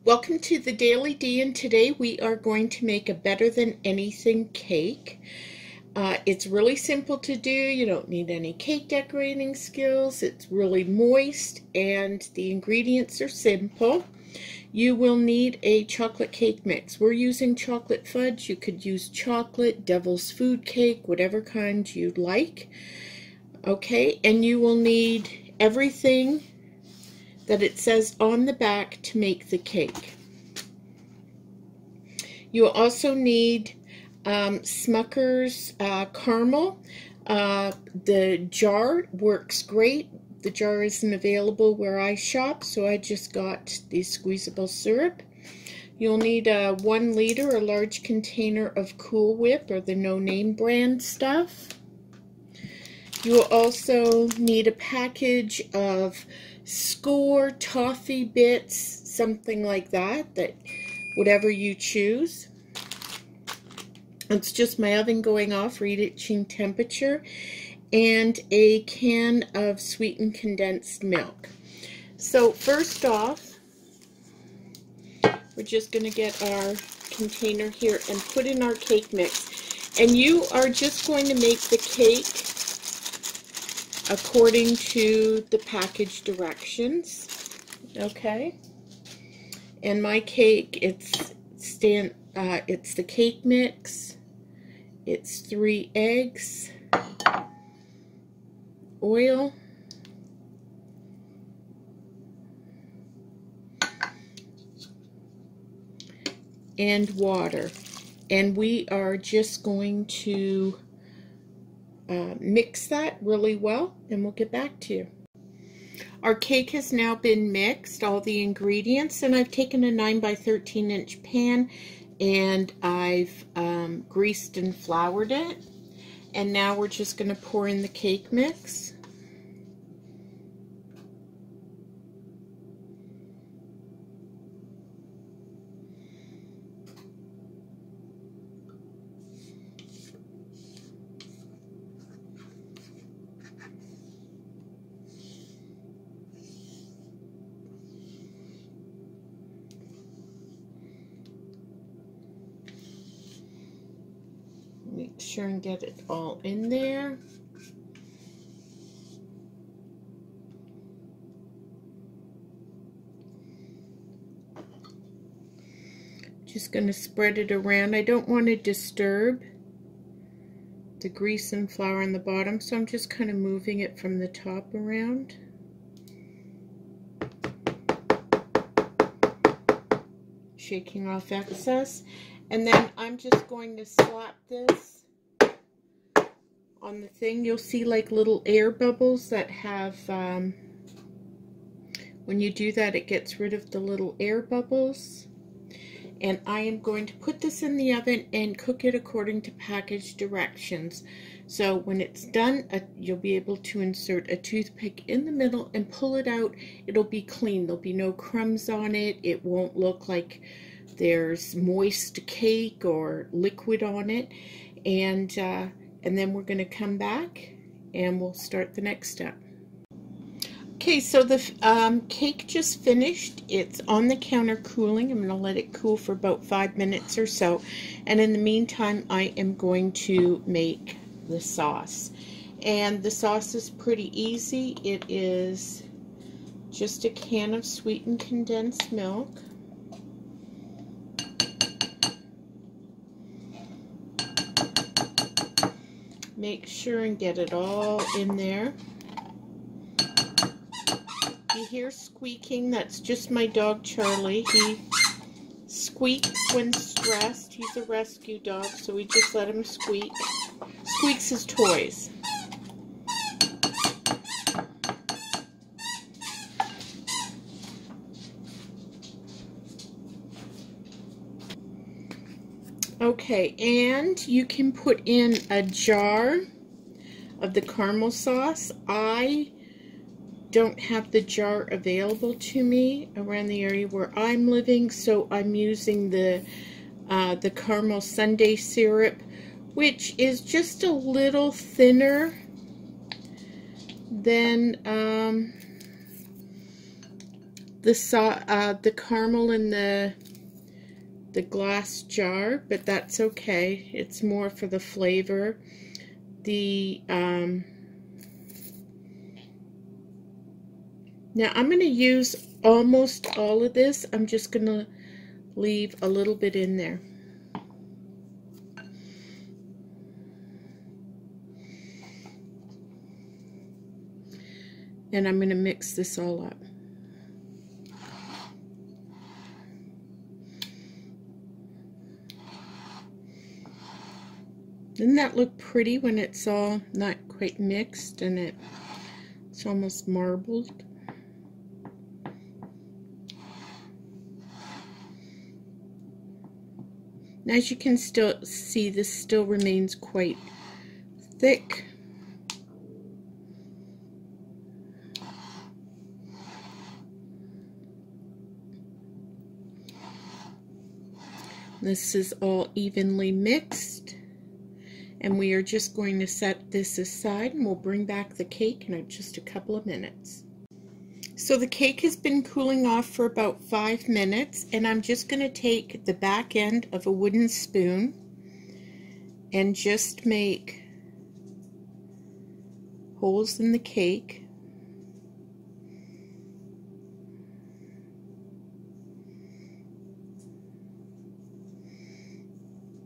Welcome to the Daily D, and today we are going to make a better than anything cake. It's really simple to do. You don't need any cake decorating skills. It's really moist and the ingredients are simple. You will need a chocolate cake mix. We're using chocolate fudge. You could use chocolate, devil's food cake, whatever kind you'd like. Okay, and you will need everything that it says on the back to make the cake. You'll also need Smuckers Caramel. The jar works great. The jar isn't available where I shop, so I just got the squeezable syrup. You'll need a 1 liter, a large container of Cool Whip or the no-name brand stuff. You'll also need a package of Skor, Toffee Bits, something like that, whatever you choose. It's just my oven going off, reaching temperature, and a can of sweetened condensed milk. So first off, we're just going to get our container here and put in our cake mix. And you are just going to make the cake according to the package directions, okay? And my cake, it's the cake mix. It's 3 eggs, oil, and water. And we are just going to mix that really well, and we'll get back to you. Our cake has now been mixed, all the ingredients, and I've taken a 9 by 13 inch pan and I've greased and floured it. And now we're just going to pour in the cake mix. Make sure and get it all in there. Just going to spread it around. I don't want to disturb the grease and flour on the bottom, so I'm just kind of moving it from the top around. Shaking off excess. And then I'm just going to slap this on the thing. You'll see like little air bubbles that have, when you do that, it gets rid of the little air bubbles. And I am going to put this in the oven and cook it according to package directions. So when it's done, you'll be able to insert a toothpick in the middle and pull it out. It'll be clean. There'll be no crumbs on it. It won't look like there's moist cake or liquid on it, and then we're going to come back and we'll start the next step. Okay, so the cake just finished. It's on the counter cooling. I'm going to let it cool for about 5 minutes or so, and in the meantime I am going to make the sauce. And the sauce is pretty easy. It is just a can of sweetened condensed milk, make sure and get it all in there. You hear squeaking, that's just my dog Charlie. He squeaks when stressed. He's a rescue dog, so we just let him squeak. Squeaks his toys. Okay, and you can put in a jar of the caramel sauce. I don't have the jar available to me around the area where I'm living, so I'm using the caramel sundae syrup, which is just a little thinner than the caramel in the glass jar, but that's okay. It's more for the flavor. Now I'm going to use almost all of this. I'm just going to leave a little bit in there. And I'm going to mix this all up. Doesn't that look pretty when it's all not quite mixed and it's almost marbled? And as you can still see, this still remains quite thick. This is all evenly mixed, and we are just going to set this aside, and we'll bring back the cake in just a couple of minutes. So the cake has been cooling off for about 5 minutes, and I'm just going to take the back end of a wooden spoon and just make holes in the cake.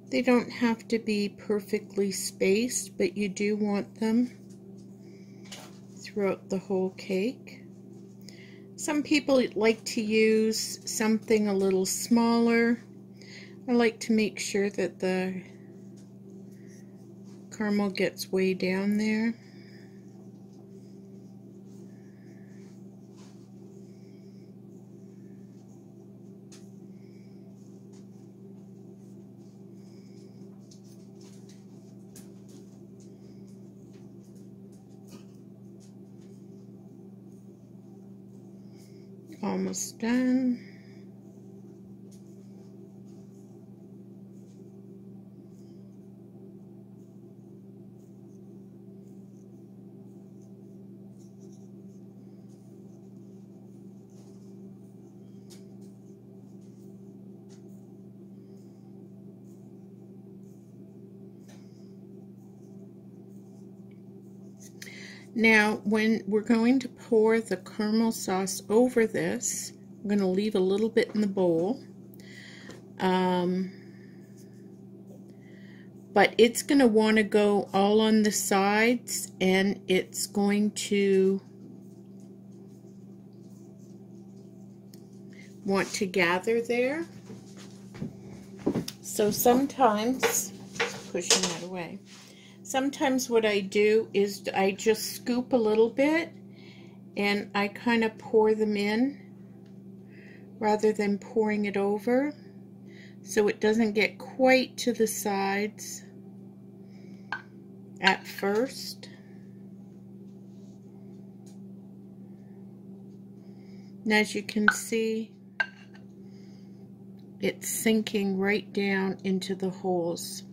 They don't have to be perfectly spaced, but you do want them throughout the whole cake. Some people like to use something a little smaller. I like to make sure that the caramel gets way down there. Almost done. Now, when we're going to pour the caramel sauce over this, I'm going to leave a little bit in the bowl. But it's going to want to go all on the sides, and it's going to want to gather there. So sometimes, pushing that away. Sometimes what I do is I just scoop a little bit and I kind of pour them in rather than pouring it over, so it doesn't get quite to the sides at first. And as you can see, it's sinking right down into the holes.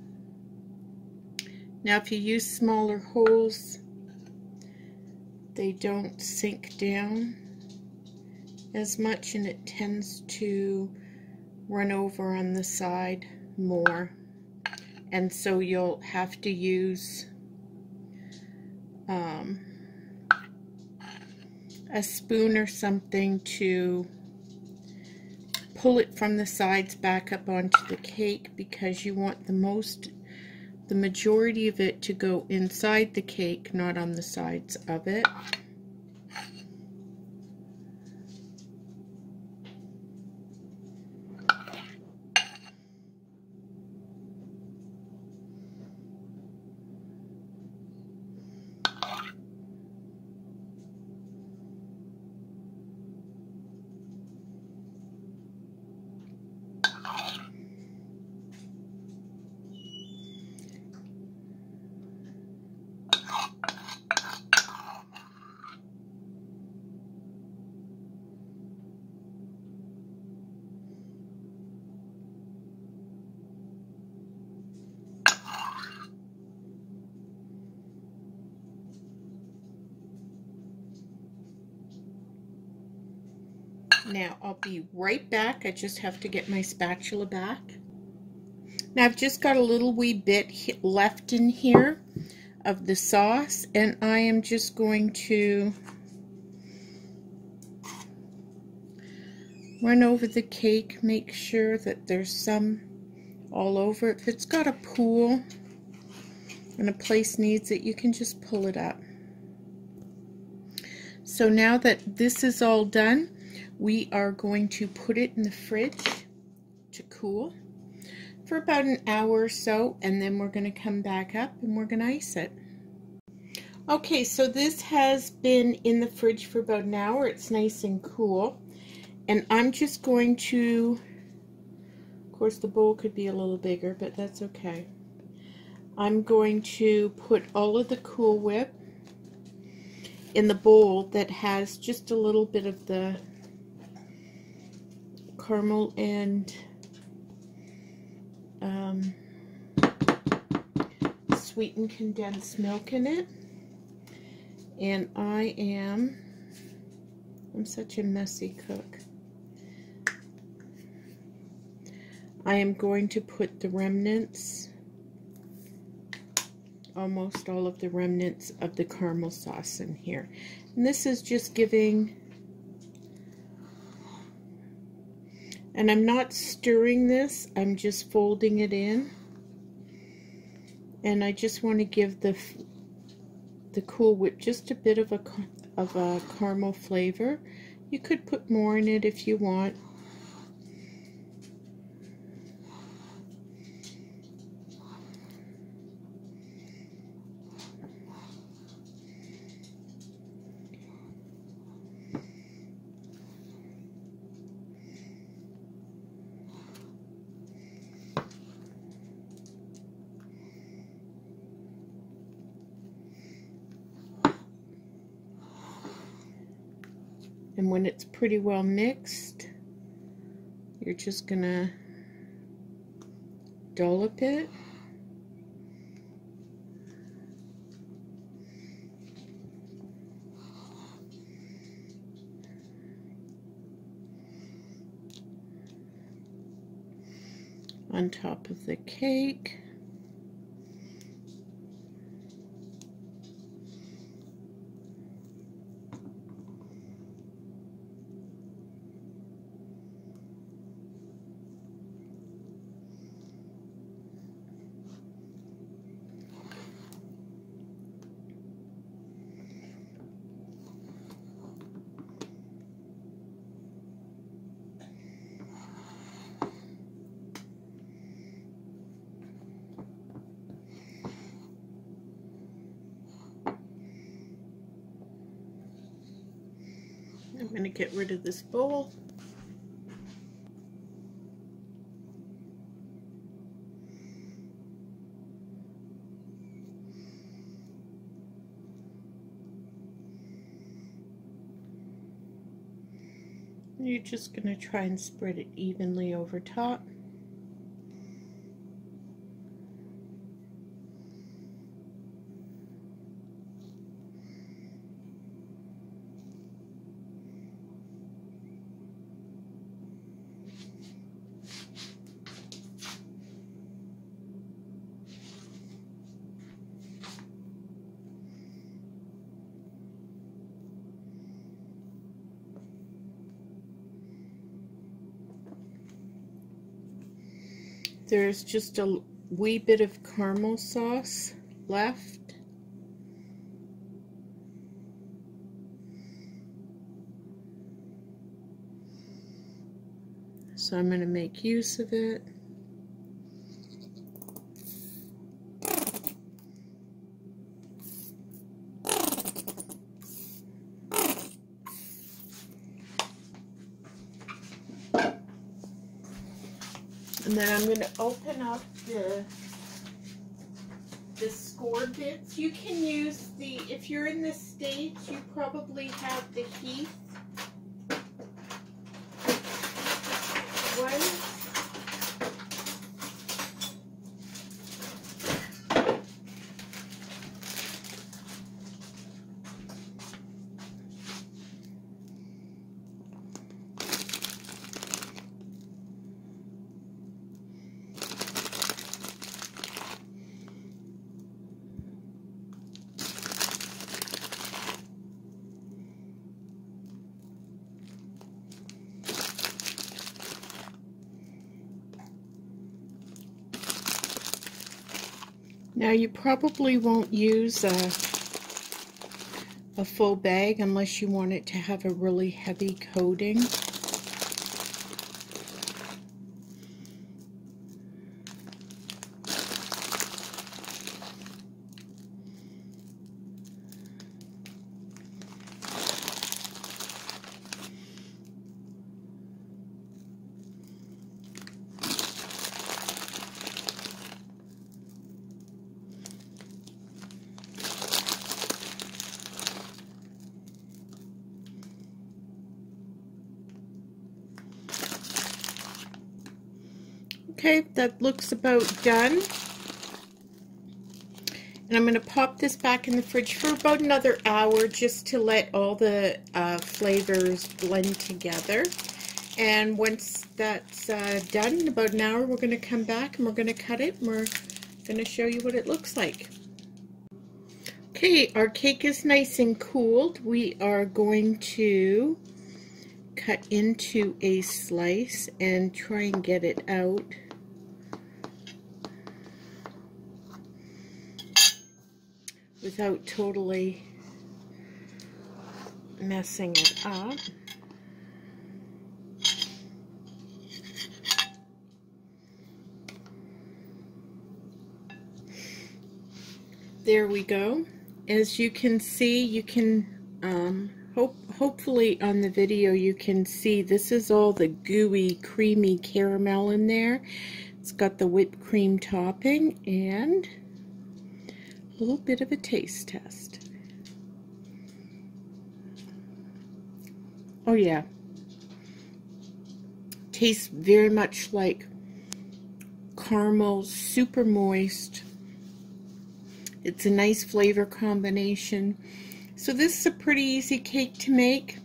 Now, if you use smaller holes, they don't sink down as much, and it tends to run over on the side more. And so you'll have to use a spoon or something to pull it from the sides back up onto the cake, because you want the majority of it to go inside the cake, not on the sides of it. Now I'll be right back. I just have to get my spatula back. Now I've just got a little wee bit left in here of the sauce, and I am just going to run over the cake, make sure that there's some all over. If it's got a pool and a place needs it, you can just pull it up. So now that this is all done, we are going to put it in the fridge to cool for about an hour or so, and then we're going to come back up and we're going to ice it. Okay, so this has been in the fridge for about an hour. It's nice and cool. And I'm just going to, of course the bowl could be a little bigger, but that's okay. I'm going to put all of the Cool Whip in the bowl that has just a little bit of the caramel and sweetened condensed milk in it. And I'm such a messy cook. I am going to put the remnants, almost all of the remnants of the caramel sauce in here. And this is just giving, and I'm not stirring this, I'm just folding it in. And I just want to give the Cool Whip just a bit of a caramel flavor. You could put more in it if you want. And when it's pretty well mixed, you're just gonna dollop it. On top of the cake. I'm going to get rid of this bowl. You're just going to try and spread it evenly over top. There's just a wee bit of caramel sauce left. So I'm going to make use of it. And then I'm going to open up the Skor bits. You can use the, if you're in the States, you probably have the Heath one. Now you probably won't use a full bag unless you want it to have a really heavy coating. Okay, that looks about done. And I'm going to pop this back in the fridge for about another hour just to let all the flavors blend together. And once that's done, in about an hour, we're going to come back and we're going to cut it and we're going to show you what it looks like. Okay, our cake is nice and cooled. We are going to cut into a slice and try and get it out. Without totally messing it up. There we go. As you can see, you can hopefully on the video you can see this is all the gooey, creamy caramel in there. It's got the whipped cream topping and a little bit of a taste test. Oh yeah, tastes very much like caramel, super moist. It's a nice flavor combination. So this is a pretty easy cake to make.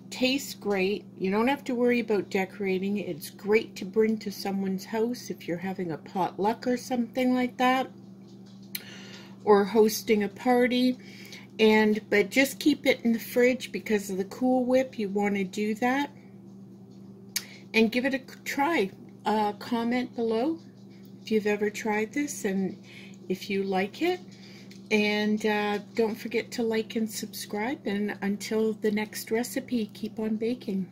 Tastes great. You don't have to worry about decorating. It's great to bring to someone's house if you're having a potluck or something like that, or hosting a party. But just keep it in the fridge because of the Cool Whip. You want to do that. And give it a try. Comment below if you've ever tried this and if you like it. And don't forget to like and subscribe. And until the next recipe, keep on baking.